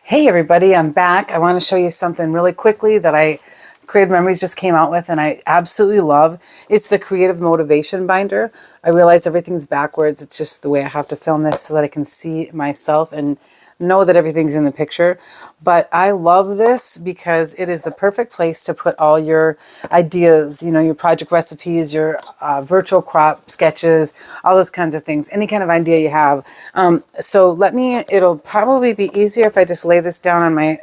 Hey everybody, I'm back. I want to show you something really quickly that Creative Memories just came out with and I absolutely love. It's the Creative Motivation Binder. I realize everything's backwards. It's just the way I have to film this so that I can see myself and know that everything's in the picture. But I love this because it is the perfect place to put all your ideas, your project recipes, your virtual crop sketches, all those kinds of things, any kind of idea you have. It'll probably be easier if I just lay this down on my,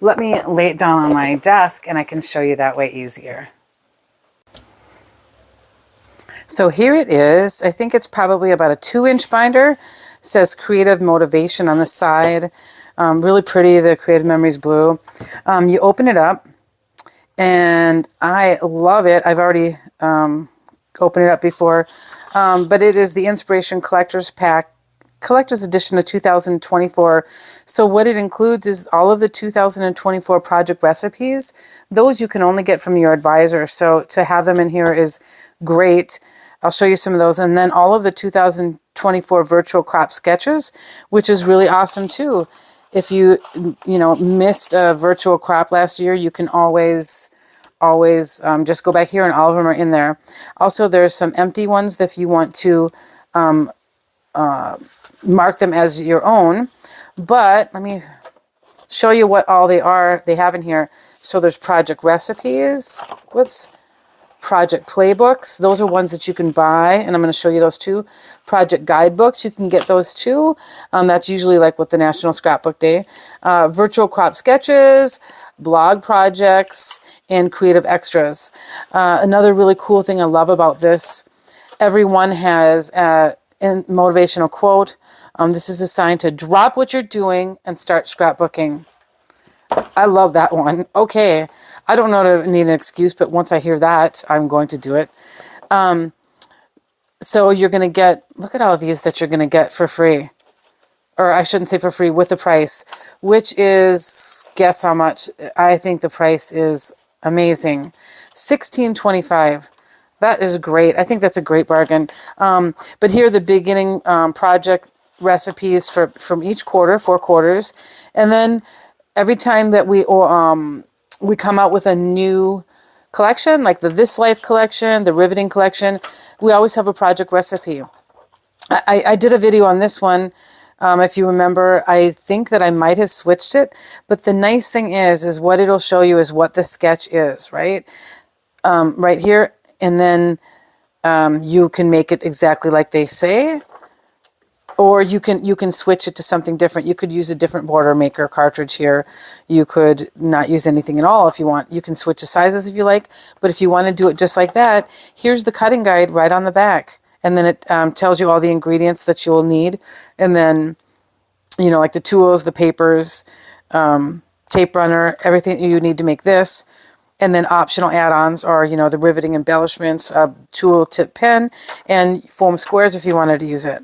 let me lay it down on my desk and I can show you that way easier. So here it is. I think it's probably about a 2-inch binder. It says Creative Motivation on the side. Really pretty, the Creative Memories blue. You open it up and I love it. I've already opened it up before, but it is the Inspiration Collector's Pack, Collector's Edition of 2024. So what it includes is all of the 2024 project recipes. Those you can only get from your advisor. So to have them in here is great. I'll show you some of those. And then all of the 2024 virtual crop sketches, which is really awesome too. If you missed a virtual crop last year, you can always just go back here and all of them are in there. Also, there's some empty ones that if you want to mark them as your own. But let me show you what all they have in here. So there's project recipes. Project playbooks. Those are ones that you can buy, and I'm going to show you those too. Project guidebooks, you can get those too. That's usually like with the National Scrapbook Day. Virtual crop sketches, blog projects, and creative extras. Another really cool thing I love about this, everyone has a motivational quote. This is assigned to drop what you're doing and start scrapbooking. I love that one. Okay. I don't know to need an excuse, but once I hear that, I'm going to do it. So you're going to get, look at all of these that you're going to get for free. Or I shouldn't say for free, with the price, which is, guess how much? I think the price is amazing. $16.25. That is great. I think that's a great bargain. But here are the beginning project recipes from each quarter, 4 quarters. And then every time that we come out with a new collection, like the This Life collection, the Riveting collection, we always have a project recipe. I did a video on this one. If you remember, I think that I might have switched it, but the nice thing is what it'll show you is what the sketch is, right? Right here, and then you can make it exactly like they say, or you can switch it to something different. You could use a different border maker cartridge here. You could not use anything at all if you want. You can switch the sizes if you like, but if you want to do it just like that, here's the cutting guide right on the back. And then it tells you all the ingredients that you'll need. And then, like the tools, the papers, tape runner, everything you need to make this. And then optional add-ons are, the riveting embellishments, tool tip pen, and foam squares if you wanted to use it.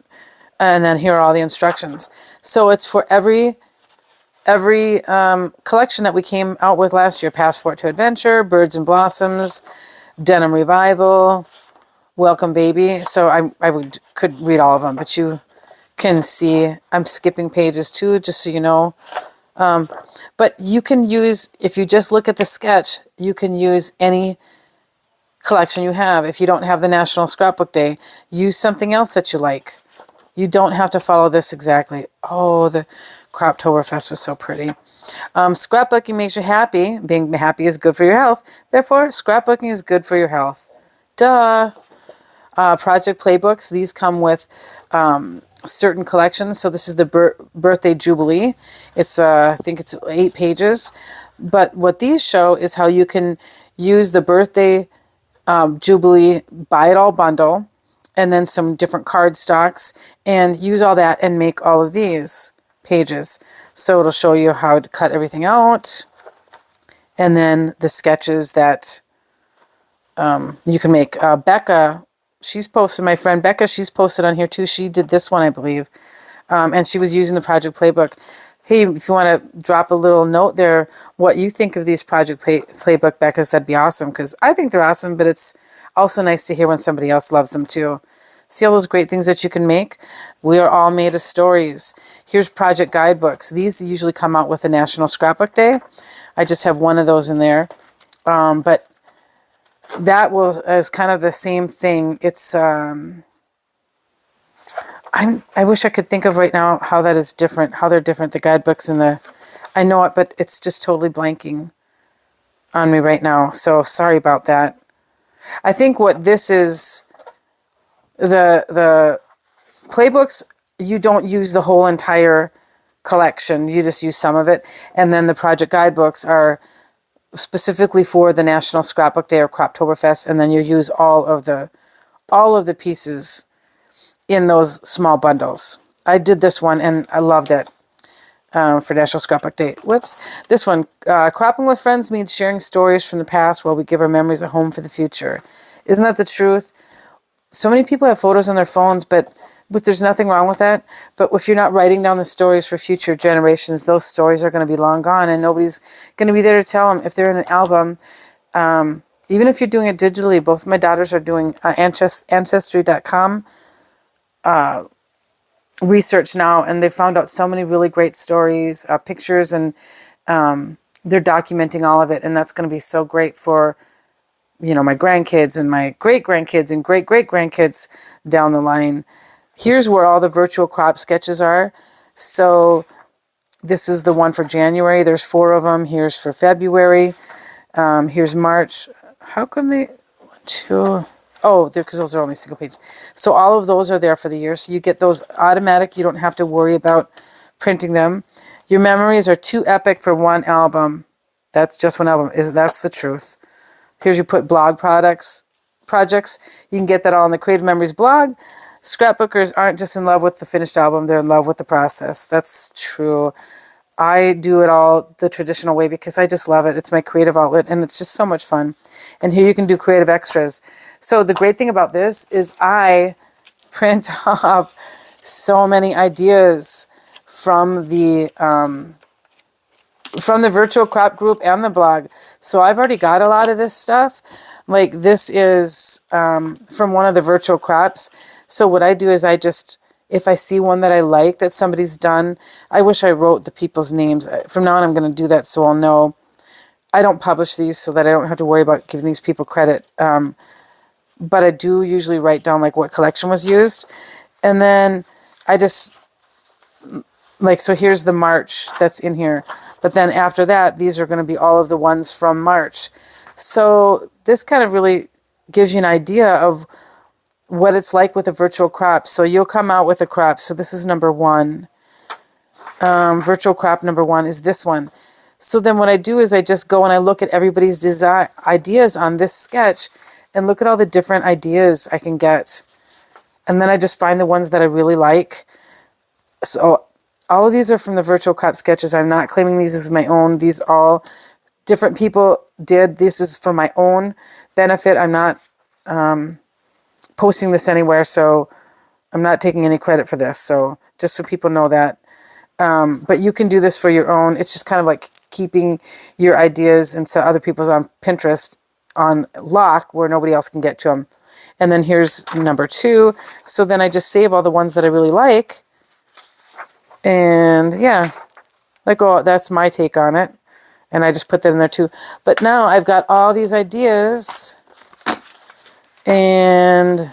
And then here are all the instructions. So it's for every collection that we came out with last year. Passport to Adventure, Birds and Blossoms, Denim Revival, Welcome Baby. So I could read all of them, but you can see I'm skipping pages too, just so you know. But you can use, if you just look at the sketch, you can use any collection you have. If you don't have the National Scrapbook Day, use something else that you like. You don't have to follow this exactly. Oh, the Croptoberfest was so pretty. Scrapbooking makes you happy. Being happy is good for your health. Therefore, scrapbooking is good for your health. Duh. Project playbooks. These come with certain collections. So this is the Birthday Jubilee. It's I think it's 8 pages. But what these show is how you can use the Birthday Jubilee Buy It All bundle, and then some different card stocks, and use all that and make all of these pages. So it'll show you how to cut everything out, and then the sketches that you can make. Becca, she's posted, my friend Becca, she's posted on here too. She did this one, I believe, and she was using the project playbook. Hey, if you want to drop a little note there, what you think of these project playbook Beccas, that'd be awesome, because I think they're awesome, but it's also nice to hear when somebody else loves them too. See all those great things that you can make? We are all made of stories. Here's project guidebooks. These usually come out with a National Scrapbook Day. I just have one of those in there. But that is kind of the same thing. It's I wish I could think of right now how that is different, how they're different, the guidebooks and the, I know it, but it's just totally blanking on me right now. So sorry about that. I think what this is, the playbooks, you don't use the whole entire collection. You just use some of it. And then the project guidebooks are specifically for the National Scrapbook Day or Croptoberfest. And then you use all of the pieces in those small bundles. I did this one and I loved it for National Scrapbook Day. Whoops. This one, cropping with friends means sharing stories from the past while we give our memories a home for the future. Isn't that the truth? So many people have photos on their phones, but there's nothing wrong with that. But if you're not writing down the stories for future generations, those stories are going to be long gone and nobody's going to be there to tell them. If they're in an album, even if you're doing it digitally, both my daughters are doing Ancestry.com research now, and they found out so many really great stories, pictures, and they're documenting all of it, and that's going to be so great for, you know, my grandkids and my great-grandkids and great-great-grandkids down the line. Here's where all the virtual crop sketches are. So this is the one for January. There's 4 of them. Here's for February. Here's March. How come they... 2... Oh, because those are only single page. So all of those are there for the year. So you get those automatic. You don't have to worry about printing them. Your memories are too epic for one album. That's just one album. That's the truth. Here's you put blog projects. You can get that all on the Creative Memories blog. Scrapbookers aren't just in love with the finished album. They're in love with the process. That's true. I do it all the traditional way because I just love it. It's my creative outlet, and it's just so much fun. And here you can do creative extras. So the great thing about this is I print off so many ideas from the virtual crop group and the blog. So I've already got a lot of this stuff. Like this is from one of the virtual crops. So what I do is I just, if I see one that I like that somebody's done, I wish I wrote the people's names. From now on, I'm going to do that so I'll know. I don't publish these so that I don't have to worry about giving these people credit. But I do usually write down like what collection was used. And then I just, like, so here's the March that's in here. But then after that, these are going to be all of the ones from March. So this kind of really gives you an idea of what it's like with a virtual crop. So you'll come out with a crop. So this is number 1. Virtual crop number 1 is this one. So then what I do is I just go and I look at everybody's design ideas on this sketch and look at all the different ideas I can get. And then I just find the ones that I really like. So all of these are from the virtual crop sketches. I'm not claiming these as my own. These all different people did. This is for my own benefit. I'm not posting this anywhere, so I'm not taking any credit for this. So just so people know that. But you can do this for your own. It's just kind of like keeping your ideas and so other people's on Pinterest on lock where nobody else can get to them. And then here's number 2. So then I just save all the ones that I really like. And yeah, like, oh, that's my take on it. And I just put that in there too. But now I've got all these ideas and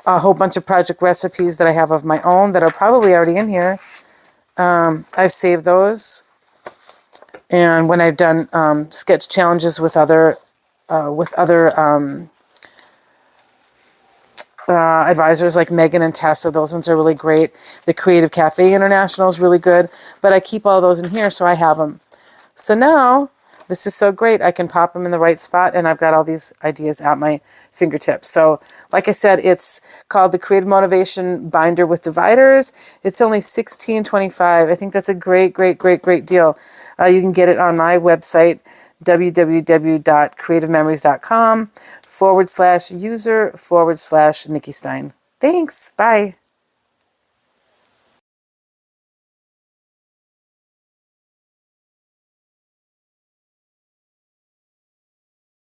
a whole bunch of project recipes that I have of my own that are probably already in here. I've saved those. And when I've done sketch challenges with other advisors like Megan and Tessa, those ones are really great. The Creative Cafe International is really good. But I keep all those in here so I have them. So now, this is so great. I can pop them in the right spot, and I've got all these ideas at my fingertips. So, like I said, it's called the Creative Motivation Binder with Dividers. It's only $16.25. I think that's a great, great, great, great deal. You can get it on my website, www.creativememories.com/user/Nikki Stein. Thanks. Bye.